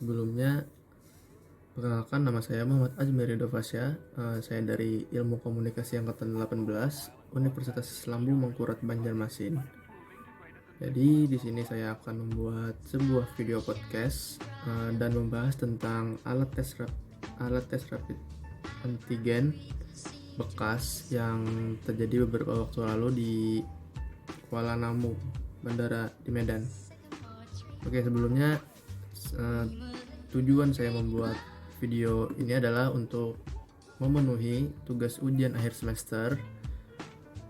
Sebelumnya, perkenalkan nama saya Muhammad Ajmeri Dovasya. Saya dari Ilmu Komunikasi Angkatan 18 Universitas Islam Mangkurat Banjarmasin. Jadi di sini saya akan membuat sebuah video podcast dan membahas tentang alat tes rapid antigen bekas yang terjadi beberapa waktu lalu di Kuala Namu, bandara di Medan. Oke, sebelumnya tujuan saya membuat video ini adalah untuk memenuhi tugas ujian akhir semester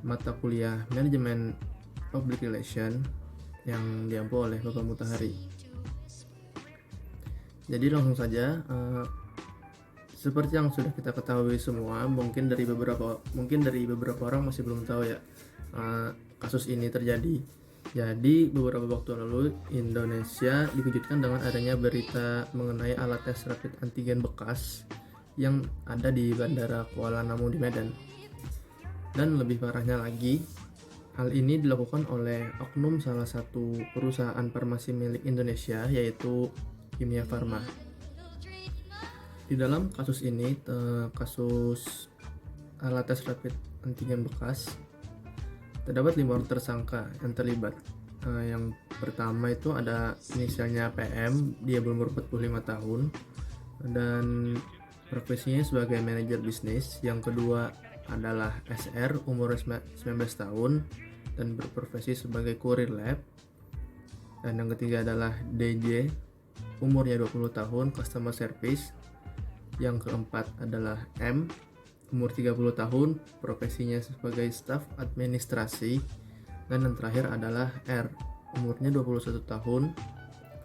mata kuliah Manajemen Public Relation yang diampu oleh Bapak Mutahari. Jadi langsung saja, seperti yang sudah kita ketahui semua, mungkin dari beberapa orang masih belum tahu ya kasus ini terjadi. Jadi beberapa waktu lalu Indonesia dikejutkan dengan adanya berita mengenai alat tes rapid antigen bekas yang ada di Bandara Kuala Namu di Medan. Dan lebih parahnya lagi, hal ini dilakukan oleh oknum salah satu perusahaan farmasi milik Indonesia, yaitu Kimia Farma. Di dalam kasus ini, kasus alat tes rapid antigen bekas, terdapat 5 orang tersangka yang terlibat. Yang pertama itu ada inisialnya PM, dia berumur 45 tahun dan profesinya sebagai manajer bisnis. Yang kedua adalah SR, umur 19 tahun dan berprofesi sebagai kurir lab. Dan yang ketiga adalah DJ, umurnya 20 tahun, customer service. Yang keempat adalah M, umur 30 tahun, profesinya sebagai staf administrasi. Dan yang terakhir adalah R, umurnya 21 tahun,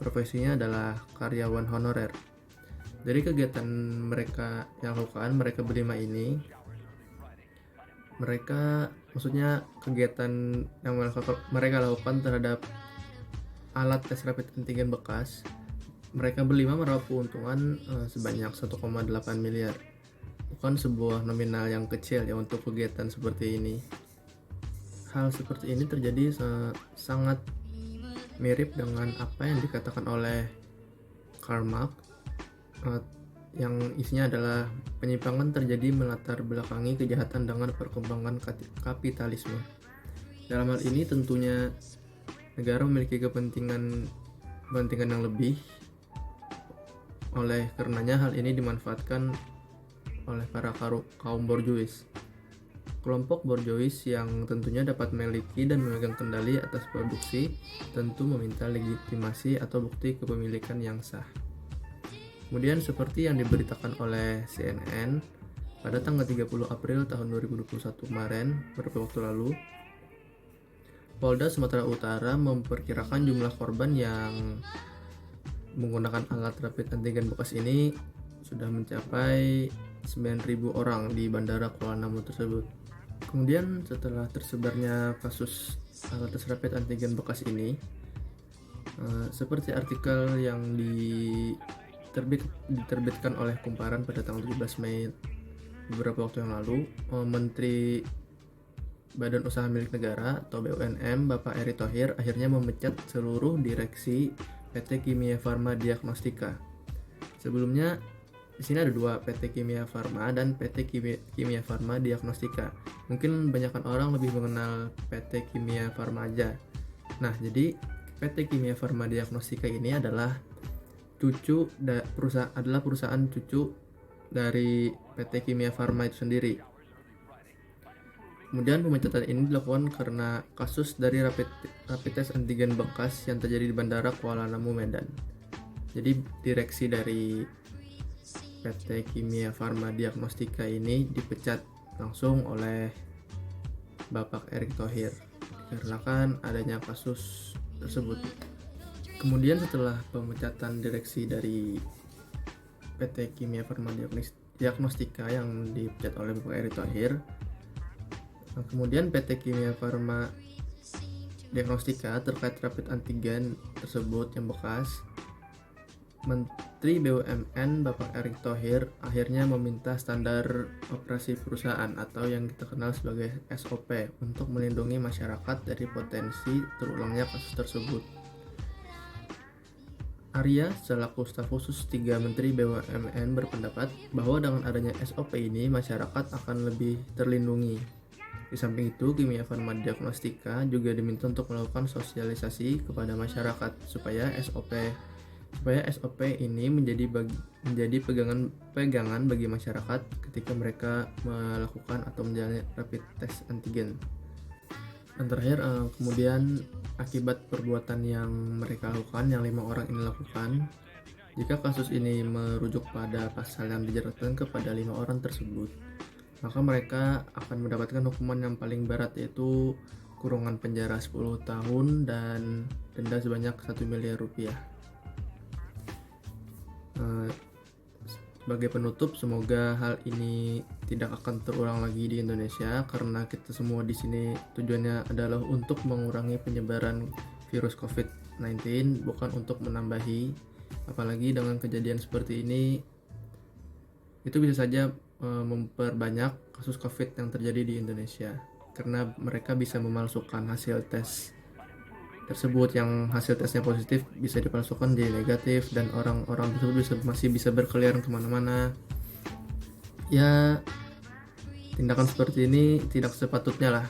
profesinya adalah karyawan honorer. Dari kegiatan mereka yang lakukan, mereka berlima ini, kegiatan yang mereka lakukan terhadap alat tes rapid antigen bekas, mereka berlima meraup keuntungan sebanyak 1,8 miliar. Bukan sebuah nominal yang kecil ya untuk kegiatan seperti ini. Hal seperti ini terjadi sangat mirip dengan apa yang dikatakan oleh Karl Marx, yang isinya adalah penyimpangan terjadi melatar belakangi kejahatan dengan perkembangan kapitalisme. Dalam hal ini tentunya negara memiliki kepentingan yang lebih. Oleh karenanya hal ini dimanfaatkan oleh para kaum borjuis. Kelompok borjuis yang tentunya dapat memiliki dan memegang kendali atas produksi tentu meminta legitimasi atau bukti kepemilikan yang sah. Kemudian seperti yang diberitakan oleh CNN pada tanggal 30 April tahun 2021 kemarin, beberapa waktu lalu, Polda Sumatera Utara memperkirakan jumlah korban yang menggunakan alat rapid antigen bekas ini sudah mencapai 9.000 orang di Bandara Kuala Namu tersebut. Kemudian setelah tersebarnya kasus alat tes rapid antigen bekas ini, seperti artikel yang diterbitkan oleh Kumparan pada tanggal 17 Mei beberapa waktu yang lalu, Menteri Badan Usaha Milik Negara atau BUMN Bapak Erick Thohir akhirnya memecat seluruh direksi PT Kimia Farma Diagnostika. Sebelumnya di sini ada dua, PT Kimia Farma dan PT Kimia Farma Diagnostika. Mungkin banyakkan orang lebih mengenal PT Kimia Farma aja. Nah, jadi PT Kimia Farma Diagnostika ini adalah perusahaan cucu dari PT Kimia Farma itu sendiri. Kemudian pemecatan ini dilakukan karena kasus dari rapid test antigen bekas yang terjadi di Bandara Kuala Namu, Medan. Jadi direksi dari PT Kimia Farma Diagnostika ini dipecat langsung oleh Bapak Erick Thohir dikarenakan adanya kasus tersebut. Kemudian setelah pemecatan direksi dari PT Kimia Farma Diagnostika yang dipecat oleh Bapak Erick Thohir, kemudian PT Kimia Farma Diagnostika terkait rapid antigen tersebut yang bekas, Menteri BUMN Bapak Erick Thohir akhirnya meminta standar operasi perusahaan atau yang kita kenal sebagai SOP untuk melindungi masyarakat dari potensi terulangnya kasus tersebut. Arya selaku staf khusus 3 Menteri BUMN berpendapat bahwa dengan adanya SOP ini masyarakat akan lebih terlindungi. Di samping itu, Kimia Farma Diagnostika juga diminta untuk melakukan sosialisasi kepada masyarakat supaya SOP ini menjadi pegangan bagi masyarakat ketika mereka melakukan atau menjalani rapid test antigen. Dan terakhir, kemudian akibat perbuatan yang mereka lakukan, yang 5 orang ini lakukan, jika kasus ini merujuk pada pasal yang dijeratkan kepada 5 orang tersebut, maka mereka akan mendapatkan hukuman yang paling berat, yaitu kurungan penjara 10 tahun dan denda sebanyak 1 miliar rupiah. Sebagai penutup, semoga hal ini tidak akan terulang lagi di Indonesia, karena kita semua di sini tujuannya adalah untuk mengurangi penyebaran virus COVID-19, bukan untuk menambahi. Apalagi dengan kejadian seperti ini, itu bisa saja memperbanyak kasus COVID yang terjadi di Indonesia, karena mereka bisa memalsukan hasil tes tersebut, yang hasil tesnya positif bisa dipalsukan jadi negatif, dan orang-orang tersebut masih bisa berkeliaran kemana-mana. Ya, tindakan seperti ini tidak sepatutnya lah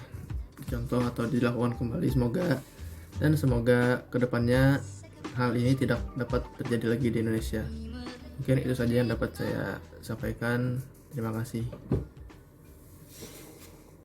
dicontoh atau dilakukan kembali. Semoga kedepannya hal ini tidak dapat terjadi lagi di Indonesia. Mungkin itu saja yang dapat saya sampaikan. Terima kasih.